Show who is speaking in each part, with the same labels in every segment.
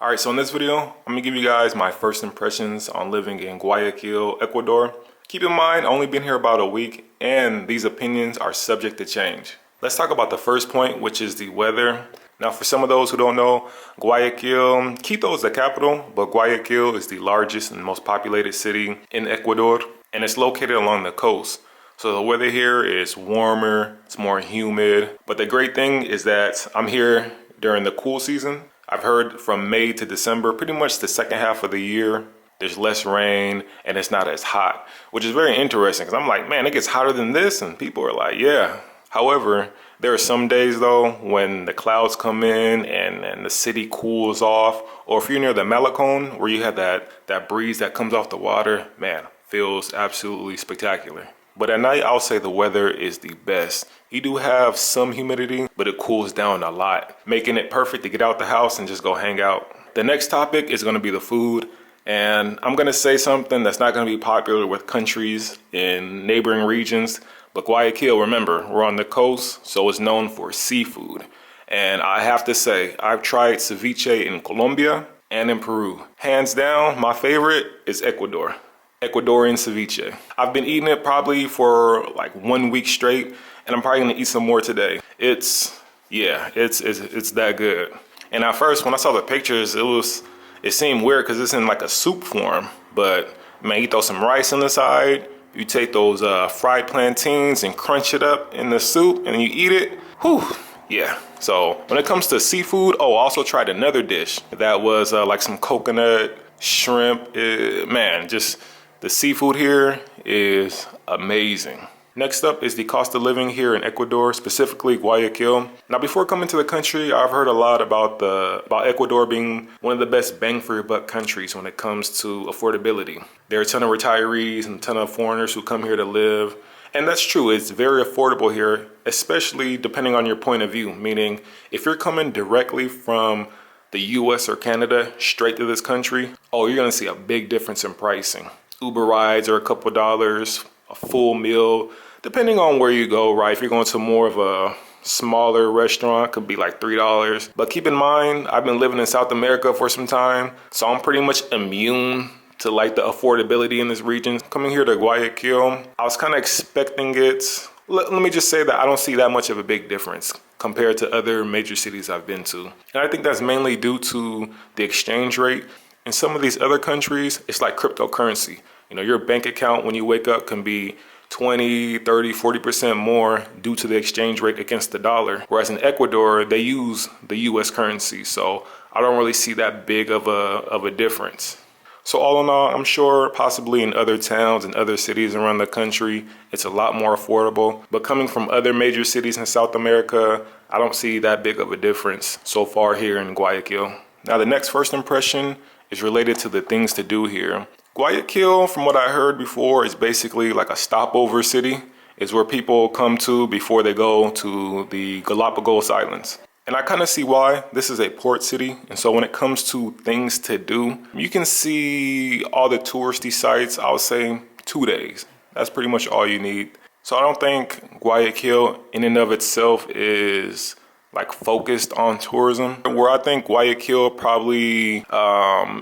Speaker 1: Alright, so in this video, I'm going to give you guys my first impressions on living in Guayaquil, Ecuador. Keep in mind, I've only been here about a week, and these opinions are subject to change. Let's talk about the first point, which is the weather. Now, for some of those who don't know, Guayaquil, Quito is the capital, but Guayaquil is the largest and most populated city in Ecuador, and it's located along the coast. So the weather here is warmer, it's more humid, but the great thing is that I'm here during the cool season. I've heard from May to December, pretty much the second half of the year, there's less rain and it's not as hot, which is very interesting because I'm like, man, it gets hotter than this, and people are like, yeah. However, there are some days though when the clouds come in and the city cools off, or if you're near the Malecon where you have that breeze that comes off the water, man, feels absolutely spectacular. But at night, I'll say the weather is the best. You do have some humidity, but it cools down a lot, making it perfect to get out the house and just go hang out. The next topic is going to be the food. And I'm going to say something that's not going to be popular with countries in neighboring regions. But Guayaquil, remember, we're on the coast, so it's known for seafood. And I have to say, I've tried ceviche in Colombia and in Peru. Hands down, my favorite is Ecuador. Ecuadorian ceviche. I've been eating it probably for like 1 week straight, and I'm probably gonna eat some more today. It's that good. And at first, when I saw the pictures, it seemed weird because it's in like a soup form. But man, you throw some rice on the side, you take those fried plantains and crunch it up in the soup, and you eat it. Whew, yeah. So when it comes to seafood, I also tried another dish that was like some coconut shrimp. Man, just the seafood here is amazing. Next up is the cost of living here in Ecuador, specifically Guayaquil. Now, before coming to the country, I've heard a lot about Ecuador being one of the best bang for your buck countries when it comes to affordability. There are a ton of retirees and a ton of foreigners who come here to live. And that's true, it's very affordable here, especially depending on your point of view. Meaning, if you're coming directly from the US or Canada straight to this country, you're gonna see a big difference in pricing. Uber rides are a couple dollars, a full meal, depending on where you go, right? If you're going to more of a smaller restaurant, it could be like $3. But keep in mind, I've been living in South America for some time, so I'm pretty much immune to like the affordability in this region. Coming here to Guayaquil, I was kind of expecting it. Let me just say that I don't see that much of a big difference compared to other major cities I've been to. And I think that's mainly due to the exchange rate. In some of these other countries, it's like cryptocurrency. You know, your bank account when you wake up can be 20, 30, 40% more due to the exchange rate against the dollar. Whereas in Ecuador, they use the US currency. So I don't really see that big of a difference. So all in all, I'm sure possibly in other towns and other cities around the country, it's a lot more affordable. But coming from other major cities in South America, I don't see that big of a difference so far here in Guayaquil. Now, the next first impression is related to the things to do here. Guayaquil, from what I heard before, is basically like a stopover city. It's where people come to before they go to the Galapagos Islands. And I kind of see why. This is a port city. And so when it comes to things to do, you can see all the touristy sites, I would say 2 days. That's pretty much all you need. So I don't think Guayaquil in and of itself is like focused on tourism. Where I think Guayaquil probably,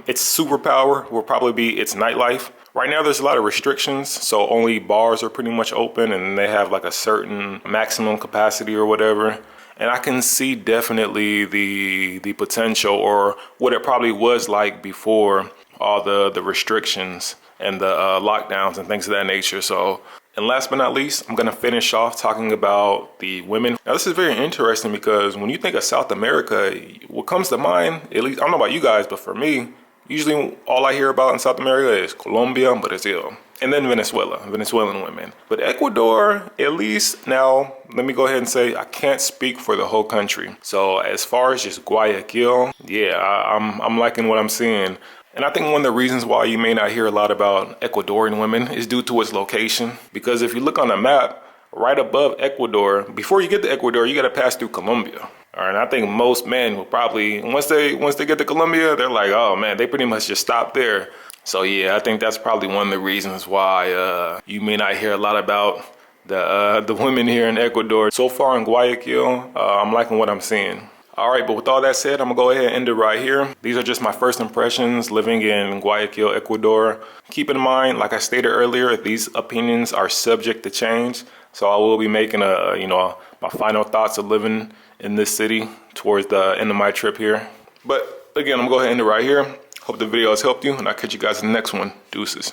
Speaker 1: its superpower will probably be its nightlife. Right now there's a lot of restrictions, so only bars are pretty much open and they have like a certain maximum capacity or whatever. And I can see definitely the potential, or what it probably was like before all the restrictions and the lockdowns and things of that nature. So, and last but not least, I'm gonna finish off talking about the women. Now, this is very interesting because when you think of South America, what comes to mind, at least, I don't know about you guys, but for me, usually all I hear about in South America is Colombia, Brazil, and then Venezuelan women. But Ecuador, at least now, let me go ahead and say, I can't speak for the whole country. So as far as just Guayaquil, yeah, I'm liking what I'm seeing. And I think one of the reasons why you may not hear a lot about Ecuadorian women is due to its location. Because if you look on the map, right above Ecuador, before you get to Ecuador, you got to pass through Colombia. All right, and I think most men will probably, once they get to Colombia, they're like, oh man, they pretty much just stop there. So yeah, I think that's probably one of the reasons why you may not hear a lot about the women here in Ecuador. So far in Guayaquil, I'm liking what I'm seeing. All right, but with all that said, I'm gonna go ahead and end it right here. These are just my first impressions living in Guayaquil, Ecuador. Keep in mind, like I stated earlier, these opinions are subject to change. So I will be making my final thoughts of living in this city towards the end of my trip here. But again, I'm gonna go ahead and end it right here. Hope the video has helped you, and I'll catch you guys in the next one. Deuces.